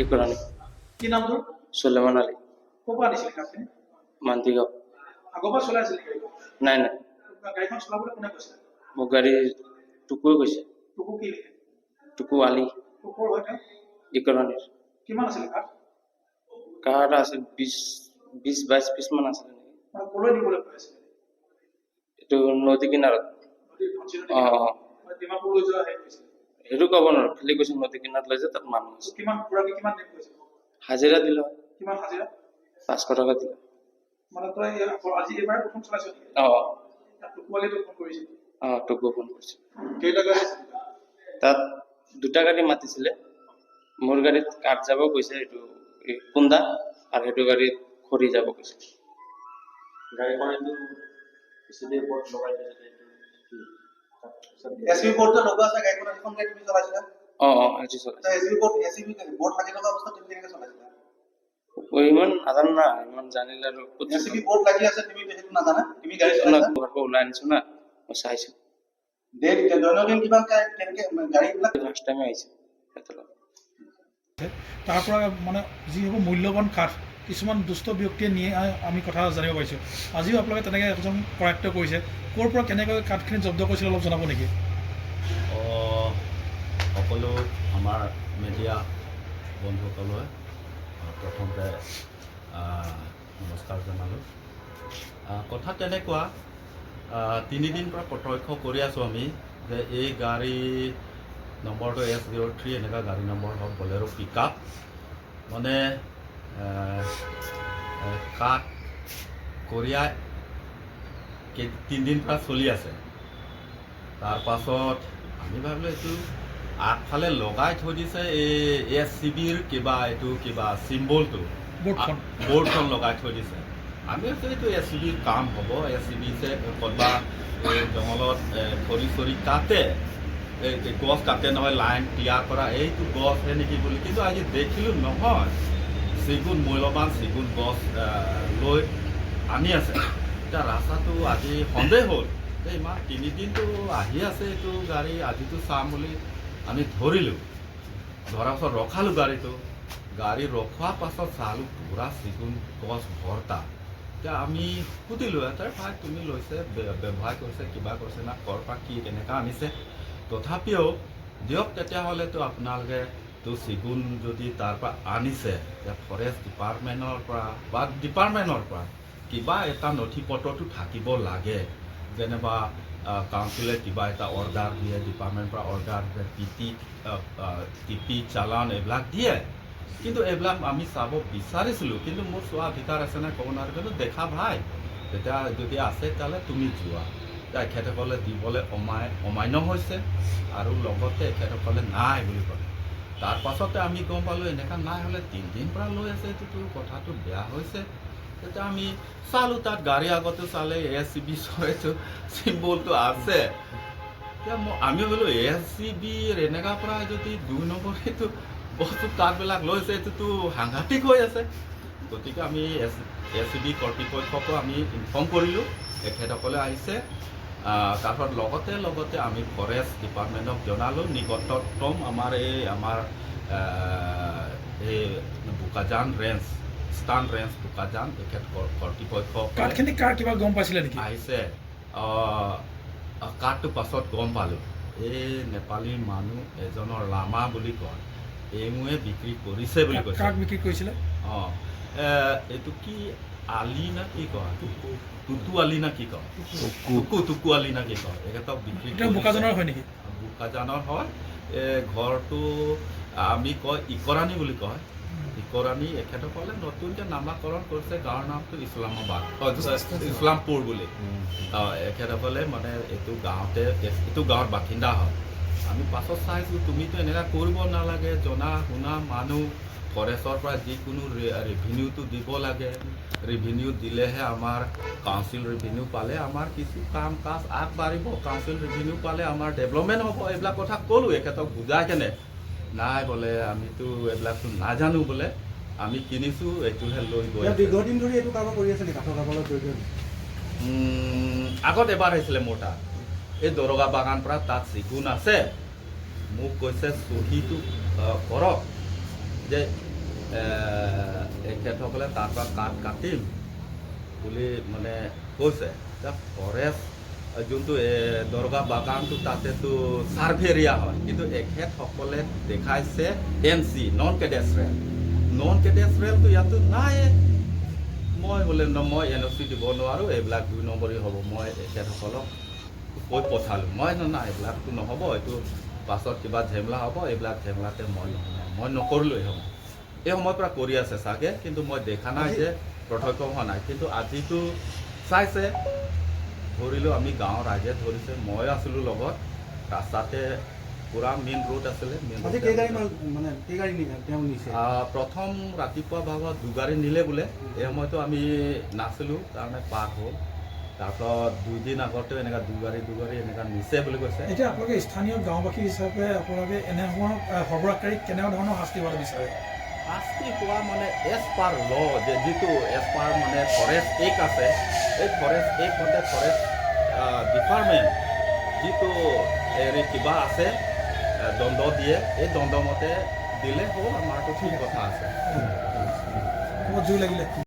ইকৰাণী কি নাম তোৰ? চুলেমান আলী ক'ৰ পৰা আনিছিলি কাঠখিনি? মান্তিগাঁও। আগৰ পৰা চলাই আছিলি গাড়ীখন? নাই নাই, গাড়ীখন চলাবলৈ কোনে কৈছিলে? মোক গাড়ী টুকুৱে কৈছে। তোকো কি লিখে? টুকু আলী তোৰ ক'ৰ হয় তেওঁ? ইকৰাণীৰ। কিমান আছিলে কাঠ? কাঠ আছিল 20-22 পিছমান আছিলে নেকি। মানে ক'লৈ নিবলৈ কৈ আছিলে? এইটো নদী কিনাৰত। নদীৰ ধনশিৰি নদী অঁ কিনাৰত? অঁ, মানে ডিমাপুৰ লৈ যোৱা হেৰি কৈছিলে? সেইটো ক'ব নোৱাৰো, খালি কৈছে নদী কিনাৰত লৈ যে তাত মানুহ আছে। তোক কিমান খুৰাকে কিমান দিম কৈছে? হাজিৰা দিলে হয়, কিমান হাজিৰা? 500 টকা দিলে। মানে তই আজি এইবাৰ প্ৰথম চলাইছ নেকি? অঁ তাত টুকুৱালি তোক ফোন কৰিছিল? অঁ, টুকু ফোন কৰিছে। কেইটা গাড়ী আছিল? তাত দুটা গাড়ী মাতিছিলে। মোৰ গাড়ীত কাঠ যাব কৈছে, এইটো কুন্দা, আৰু সেইটো গাড়ীত খৰি যাব কৈছে। গাড়ীখন এইটো এচিবি বৰ্ড লগাই দিছে। এচিবি বৰ্ড যে লগোৱা আছে গাড়ীখনত, এখন গাড়ী তুমি চলাইছিলা? অঁ অঁ, সেইটো চলাইছে। এচিবি বৰ্ড লাগি থকা অৱস্থাত তুমি কেনেকৈ চলাইছিলা? ইমান নাজানো না, ইমান জানিলে আৰু ক'ত এচিবি বৰ্ড লাগি আছে তুমি সেইটো নাজানা? তুমি গাড়ী ঘৰৰ চলাইছা? পৰা ওলাই আনিছো না, মই চাইছো। দৈনন্দিন কিমান কেনেকে গাড়ীবিলাক ফাৰ্ষ্ট টাইমে আহিছে পেট্ৰলত। তাৰ পৰা মানে যিবোৰ মূল্যৱান কাঠ কিছুমান দুষ্ট ব্যক্তিয়ে নিয়ে আমি কথা জানিব পাৰিছোঁ। আজিও আপোনালোকে তেনেকৈ এজন কৰায়ত্ব কৰিছে, ক'ৰ পৰা কেনেকৈ কাঠখিনি জব্দ কৰিছিল অলপ জনাব নেকি? সকলো আমাৰ মিডিয়া বন্ধুসকললৈ প্ৰথমতে নমস্কাৰ জনালোঁ। কথা তেনেকুৱা, 3 দিন পৰা প্ৰত্যক্ষ কৰি আছোঁ আমি যে এই গাড়ী নম্বৰটো S03 এনেকুৱা গাড়ী নম্বৰ হওক, বলেৰো পিক আপ, মানে কাঠ কঢ়িয়াই 3 দিন পৰা চলি আছে। তাৰ পাছত আমি ভাবিলোঁ এইটো আগফালে লগাই থৈ দিছে এই SCBৰ কিবা চিম্বলটো, বৰ্ডখন লগাই থৈ দিছে। আমি ভাবিছোঁ এইটো SCBৰ কাম হ'ব, SCB ক'ৰবা জংঘলত খৰি চৰি কাটে, গছ কাটে নহয়, লাইন ক্লিয়াৰ কৰা, এইটো গছহে নেকি বুলি। কিন্তু আজি দেখিলোঁ নহয়, চেগুন, মূল্যৱান চেগুন গছ লৈ আনি আছে। এতিয়া ৰাস্তাটো আজি সন্দেহ হ'ল, ইমান 3 দিনটো আহি আছে এইটো গাড়ী, আজিতো চাম বুলি আমি ধৰিলোঁ। ধৰাৰ পাছত ৰখালোঁ গাড়ীটো। গাড়ী ৰখোৱাৰ পাছত চালোঁ পূৰা চেগুন গছ ভৰ্তা। এতিয়া আমি সুধিলোঁ, এটাৰ ভাই তুমি লৈছে, ব্যৱহাৰ কৰিছে, কিবা কৰিছে না, ক'ৰ পৰা কি কেনেকৈ আনিছে। তথাপিও দিয়ক তেতিয়াহ'লেতো আপোনালোকে চেগুন যদি তাৰ পৰা আনিছে, ফৰেষ্ট ডিপাৰ্টমেণ্টৰ পৰা কিবা এটা নথি পত্ৰটো থাকিব লাগে। যেনিবা কাউন্সিলে কিবা এটা অৰ্ডাৰ দিয়ে, ডিপাৰ্টমেণ্টৰ পৰা অৰ্ডাৰ দিয়ে, টিপি চালান এইবিলাক দিয়ে। কিন্তু এইবিলাক আমি চাব বিচাৰিছিলোঁ, কিন্তু মোৰ চোৱা অধিকাৰ আছে নাই ক'ব নোৱাৰোঁ। কিন্তু দেখা ভাই, তেতিয়া যদি আছে তেতিয়াহ'লে তুমি যোৱা। এখেতসকলে দিবলৈ অমান্য হৈছে, আৰু লগতে এখেতসকলে নাই বুলি ক'লে। তাৰ পাছতে আমি গম পালোঁ এনেকুৱা নাই হ'লে 3 দিন পৰা লৈ আছে, এইটোতো কথাটো বেয়া হৈছে। তেতিয়া আমি চালোঁ, তাত গাড়ী আগতে চালে SCBৰ চিম্বলটো আছে। এতিয়া আমি ভাবিলোঁ SCBৰ এনেকুৱা পৰা যদি 2 নম্বৰ এইটো বস্তু কাঠবিলাক লৈছে, এইটোতো সাংঘাতিক হৈ আছে। গতিকে আমি SCB কৰ্তৃপক্ষকো আমি ইনফৰ্ম কৰিলোঁ, এখেতসকলে আহিছে। তাৰপিছত লগতে আমি ফৰেষ্ট ডিপাৰ্টমেণ্টক জনালোঁ, নিকটতম আমাৰ এই Bokajan range, Stan range Bokajan, এখেত কৰ্তৃপক্ষ কাঠখিনি কাৰ কিবা গম পাইছিলে নেকি? আহিছে। কাঠটো পাছত গম পালোঁ, এই নেপালী মানুহ এজনৰ লামা বুলি কয়, এইমোৱে বিক্ৰী কৰিছে বুলি কৈছে। কাক বিক্ৰী কৰিছিলে? এইটো কি আলি না কি কয়, টুটু আলি না কি কয়, টুকু আলি না কি কয়, এখেতক বিক্ৰী কৰিছে। বোকাজানৰ হয় নেকি? বোকাজানৰ হয়। ঘৰটো আমি কয় ইকৰাণী বুলি কয়। ইকৰাণী, এখেতসকলে নতুনকৈ নামাকৰণ কৰিছে, গাঁৱৰ নামটো ইছলামপুৰ বুলি। এখেতসকলে মানে এইটো গাঁৱৰ বাসিন্দা হয়। আমি পাছত চাইছোঁ, তুমিতো এনেকুৱা কৰিব নালাগে, জনা শুনা মানুহ, ফৰেষ্টৰ পৰা যিকোনো ৰেভিনিউটো দিব লাগে। ৰেভিনিউ দিলেহে আমাৰ কাউন্সিল ৰেভিনিউ পালে আমাৰ কিছু কাম কাজ আগবাঢ়িব, কাউন্সিল ৰেভিনিউ পালে আমাৰ ডেভেলপমেণ্ট হ'ব। এইবিলাক কথা ক'লোঁ এখেতক বুজাই কেনে। নাই বোলে আমিতো এইবিলাকতো নাজানো বোলে, আমি কিনিছোঁ, এইটোহে লৈ গৈ দীৰ্ঘদিন ধৰি এইটো কাম কৰি আছে নেকি? কাঠৰ কামৰ জৰিয়তে আগত এবাৰ আহিছিলে মোৰ তাত, এই দৰগা বাগান পৰা তাত চেগুন আছে, মোক কৈছে চহীটো কৰক, যে এখেতসকলে তাৰ পৰা কাঠ কাটিম বুলি মানে কৈছে। এতিয়া ফৰেষ্ট যোনটো দৰগাহ বাগানটো তাতেতো ছাৰ্ভে এৰিয়া হয়, কিন্তু এখেতসকলে দেখাইছে NC নন কেডেষ্ট্ৰিয়েলটো ইয়াতো নাই। মই বোলে মই NOC দিব নোৱাৰোঁ, এইবিলাক 2 নম্বৰী হ'ব। মই এখেতসকলক কৈ পঠালোঁ, মই নাই এইবিলাকতো নহ'ব, এইটো পাছত কিবা ঝেমেলা হ'ব, এইবিলাক ঝেমেলাতে মই নকৰিলোৱেই হ'ব। এই সময়ৰ পৰা কৰি আছে চাগে, কিন্তু মই দেখা নাই যে প্ৰত্যক্ষ হোৱা নাই। কিন্তু আজিতো চাইছে, ধৰিলোঁ আমি গাঁৱৰ ৰাইজে ধৰিছে, মই আছিলোঁ লগত। ৰাস্তাতে পুৰা মেইন ৰোড আছিলে। আজি কেইগাড়ী মানে কেইগাড়ী তেওঁ নিছে? প্ৰথম ৰাতিপুৱা ভাগত 2 গাড়ী নিলে বোলে। এই সময়তো আমি নাছিলোঁ কাৰণে পাৰ হ'ল। তাৰপিছত 2 দিন আগতে এনেকুৱা 2 গাড়ী এনেকুৱা নিছে বুলি কৈছে। এতিয়া আপোনালোকে স্থানীয় গাঁওবাসী হিচাপে আপোনালোকে এনেধৰণৰ সৰবৰাহকাৰীক কেনেধৰণৰ শাস্তি দিব বিচাৰে? শাস্তি পোৱা মানে এজ পাৰ ল, যে যিটো এজ পাৰ মানে ফৰেষ্ট এক্ট আছে, এই ফৰেষ্ট এক্ট মতে ফৰেষ্ট ডিপাৰ্টমেণ্ট যিটো কিবা আছে দণ্ড দিয়ে, এই দণ্ডমতে দিলে হ'ল, আমাৰতো ঠিক কথা আছে। জুই লাগিলে